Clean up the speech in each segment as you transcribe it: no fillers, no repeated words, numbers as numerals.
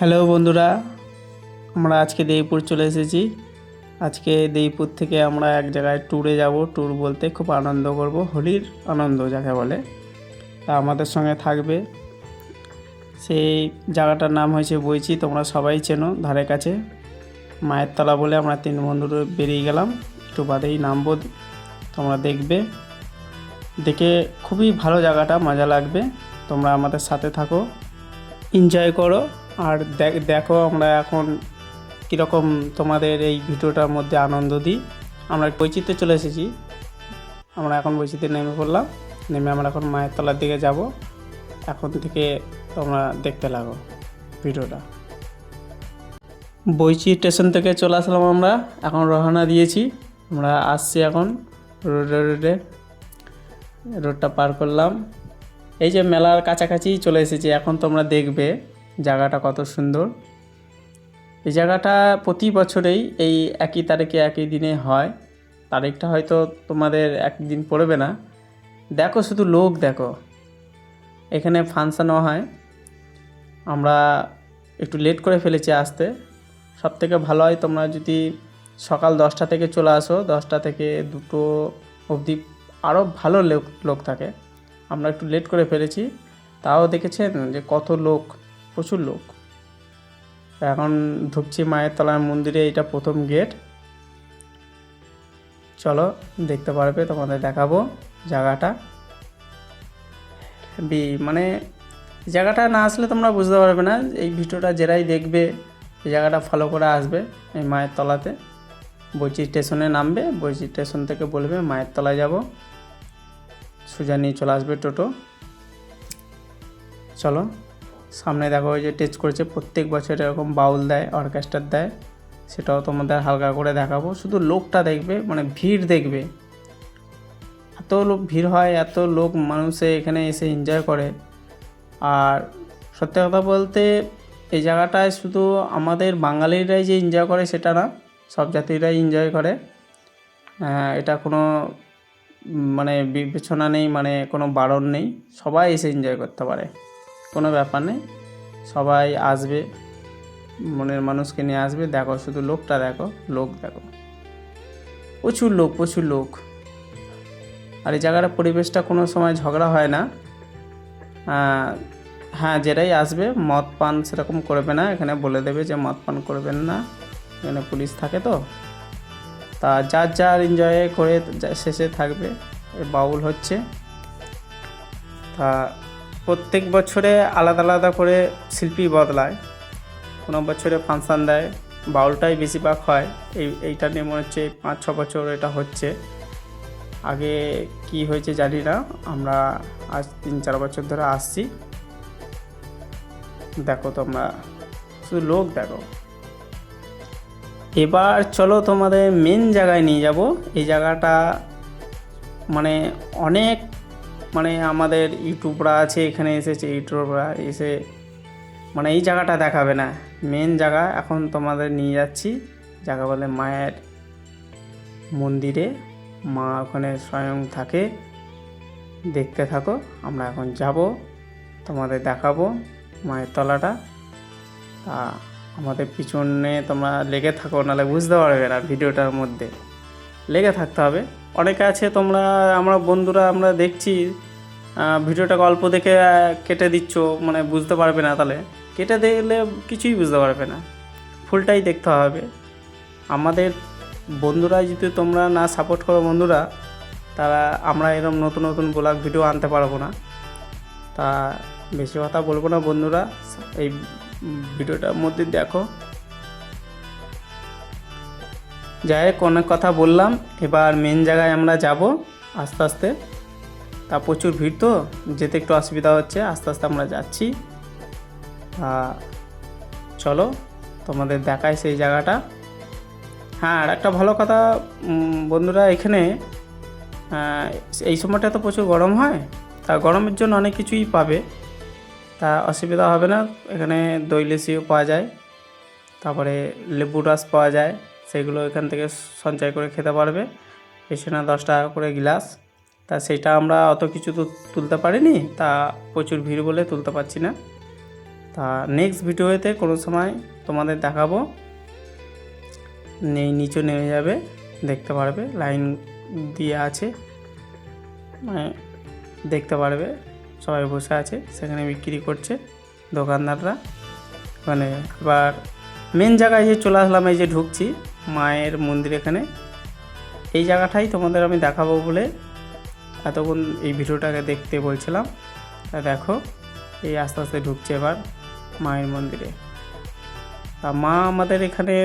Hello বন্ধুরা, আমরা আজকে দেইপুর চলে এসেছি। আজকে দেইপুর থেকে আমরা এক জায়গায় ট্যুরে যাব। ট্যুর বলতে খুব আনন্দ করব, হোলির আনন্দ যাকে বলে। তা আমাদের সঙ্গে থাকবে। সেই জায়গাটার নাম হয়েছে বইচি, তোমরা সবাই চেনো, ধারে কাছে মায়ের তলা বলে আমরা তিন বন্ধু বেরিয়ে গেলাম। একটু বাদেই নামবো, তোমরা দেখবে। দেখে খুবই ভালো জায়গাটা, মজা লাগবে। তোমরা আমাদের সাথে থাকো, এনজয় করো। আর দেখো আমরা এখন কীরকম তোমাদের এই ভিডিওটার মধ্যে আনন্দ দিই। আমরা বৈচিত্র্যে চলে এসেছি। আমরা এখন বৈচিত্র্যে নেমে পড়লাম। নেমে আমরা এখন মায়ের তলার দিকে যাব। এখন থেকে তোমরা দেখতে লাগো ভিডিওটা। বৈচি স্টেশন থেকে চলে আসলাম আমরা, এখন রওনা দিয়েছি। আমরা আসছি এখন রোডটা পার করলাম। এই যে মেলার কাছাকাছি চলে এসেছি। এখন তোমরা দেখবে জায়গাটা কত সুন্দর। এই জায়গাটা প্রতি বছরেই এই একই তারিখে একই দিনে হয়। তারিখটা হয়তো তোমাদের একদিন পড়বে না। দেখো শুধু লোক দেখো, এখানে ফাংশানও হয়। আমরা একটু লেট করে ফেলেছি আসতে। সব থেকে ভালো হয় তোমরা যদি সকাল 10টা থেকে চলে আসো, 10টা থেকে 2টো অবধি আরও ভালো লোক থাকে। আমরা একটু লেট করে ফেলেছি, তাও দেখেছেন যে কত লোক, প্রচুর লোক। এখন ঢুকছি মায়ের তলার মন্দিরে, এটা প্রথম গেট। চলো দেখতে পারবে, তোমাদের দেখাবো জায়গাটা। মানে জায়গাটা না আসলে তোমরা বুঝতে পারবে না। এই ভিডিওটা যারাই দেখবে এই জায়গাটা ফলো করে আসবে। এই মায়ের তলাতে বৈচি স্টেশনে নামবে, বৈচি স্টেশন থেকে বলবে মায়ের তলায় যাব, সোজা নিয়ে চলে আসবে টোটো। চলো সামনে দেখো, ওই যে টেচ করেছে, প্রত্যেক বছর এরকম বাউল দেয়, অর্কেস্ট্রার দেয়, সেটাও তোমাদের হালকা করে দেখাবো। শুধু লোকটা দেখবে, মানে ভিড় দেখবে, এত লোক ভিড় হয়, এত লোক মানুষে এখানে এসে এনজয় করে। আর সত্যি কথা বলতে এই জায়গাটায় শুধু আমাদের বাঙালিরাই যে এনজয় করে সেটা না, সব জাতিরাই এনজয় করে। এটা কোনো মানে বিবেচনা নেই, মানে কোনো বারণ নেই, সবাই এসে এনজয় করতে পারে, কোনো ব্যাপার নেই। সবাই আসবে, মনের মানুষকে নিয়ে আসবে। দেখো শুধু লোকটা দেখো, লোক দেখো, প্রচুর লোক, প্রচুর লোক। আর এই জায়গার পরিবেশটা কোনো সময় ঝগড়া হয় না। হ্যাঁ, যেটাই আসবে মদ পান সেরকম করবে না, এখানে বলে দেবে যে মদ পান করবেন না, এখানে পুলিশ থাকে তো। তা যার যার এনজয় করে শেষে থাকবে। বাউল হচ্ছে, তা প্রত্যেক বছরে আলাদা আলাদা করে শিল্পী বদলায়। কোনো বছরে ফাংশান দেয়, বাউলটাই বেশিরভাগ হয়। এইটা নিয়ে মনে হচ্ছে 5-6 বছর এটা হচ্ছে। আগে কি হয়েছে জানি না, আমরা আজ 3-4 বছর ধরে আসছি। দেখো তোমরা শুধু লোক দেখো। এবার চলো তোমাদের মেন জায়গায় নিয়ে যাব। এই জায়গাটা মানে অনেক, মানে আমাদের ইউটিউবরা আছে, এখানে এসেছে ইউটিউবরা এসে, মানে এই জায়গাটা দেখাবে না। মেন জায়গা এখন তোমাদের নিয়ে যাচ্ছি, জায়গা বলে মায়ের মন্দিরে। মা ওখানে স্বয়ং থাকে, দেখতে থাকো। আমরা এখন যাব, তোমাদের দেখাবো মায়ের তলাটা। তা আমাদের পিছনে তোমরা লেগে থাকো, নাহলে বুঝতে পারবে না। ভিডিওটার মধ্যে লেগে থাকতে হবে। অনেকে আছে তোমরা, আমরা বন্ধুরা আমরা দেখছি ভিডিওটা অল্প দেখে কেটে দিচ্ছ, মানে বুঝতে পারবে না। তাহলে কেটে দেখলে কিছুই বুঝতে পারবে না, ফুলটাই দেখতে হবে। আমাদের বন্ধুরা যদি তোমরা না সাপোর্ট করো বন্ধুরা, তারা আমরা এরকম নতুন নতুন ব্লগ ভিডিও আনতে পারবো না। তা বেশি কথা বলবো না বন্ধুরা, এই ভিডিওটার মধ্যে দেখো। যাই হোক, অনেক কথা বললাম, এবার মেন জায়গায় আমরা যাব আস্তে আস্তে। তা প্রচুর ভিড় তো, যেতে একটু অসুবিধা হচ্ছে, আস্তে আস্তে আমরা যাচ্ছি। চলো তোমাদের দেখাই সেই জায়গাটা। হ্যাঁ, আর একটা ভালো কথা বন্ধুরা, এখানে এই সময়টা তো প্রচুর গরম হয়, তা গরমের জন্য অনেক কিছুই পাবে, তা অসুবিধা হবে না। এখানে দই লস্যিও পাওয়া যায়, তারপরে লেবু রস পাওয়া যায়, সেগুলো এখান থেকে সঞ্চয় করে খেতে পারবে। পেছনে 10 টাকা করে গ্লাস। তা সেটা আমরা অত কিছু তো তুলতে পারিনি, তা প্রচুর ভিড় বলে তুলতে পারছি না। তা নেক্সট ভিডিওতে কোনো সময় তোমাদের দেখাবো। নিচে নেমে যাবে, দেখতে পারবে লাইন দিয়ে আছে, মানে দেখতে পারবে সবাই বসে আছে, সেখানে বিক্রি করছে দোকানদাররা। মানে এবার মেন জায়গায় যে চলে আসলাম, এই যে ঢুকছি মায়ের মন্দির, এখানে এই জায়গাটাই তোমাদের আমি দেখাবো বলে এতক্ষণ এই ভিডিওটাকে দেখতে বলছিলাম। তা দেখো এই আস্তে আস্তে ঢুকছে এবার মায়ের মন্দিরে। তা মা আমাদের এখানে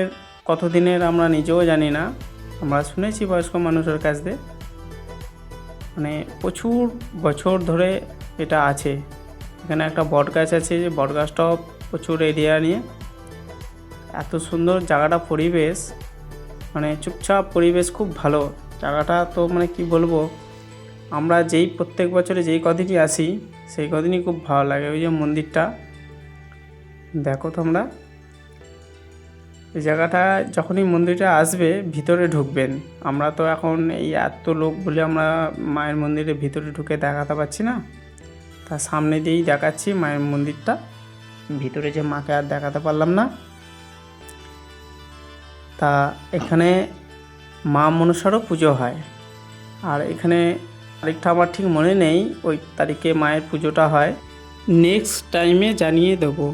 কতদিনের আমরা নিজেও জানি না, আমরা শুনেছি বয়স্ক মানুষের কাছ থেকে, মানে প্রচুর বছর ধরে এটা আছে। এখানে একটা বট গাছ আছে, যে বট গাছটাও প্রচুর এরিয়া নিয়ে, এত সুন্দর জায়গাটা, পরিবেশ মানে চুপচাপ পরিবেশ, খুব ভালো জায়গাটা। তো মানে কি বলবো, আমরা প্রত্যেক বছরে যেই কদিনই আসি সেই কদিনই খুব ভালো লাগে। ওই যে মন্দিরটা দেখো তোমরা, এই জায়গাটা যখনই মন্দিরটা আসবে ভিতরে ঢুকবেন, আমরা তো এখন এই এত লোক বলে আমরা মায়ের মন্দিরের ভিতরে ঢুকে দেখাতে পারছি না, তার সামনে দিয়েই দেখাচ্ছি মায়ের মন্দিরটা। ভিতরে যে মাকে আর দেখাতে পারলাম না। তা এখানে মা মনসারও পুজো হয়, আর এখানে তারিখটা আমার ঠিক মনে নেই, ওই তারিখে মায়ের পুজোটা হয়। নেক্সট টাইমে জানিয়ে দেবো।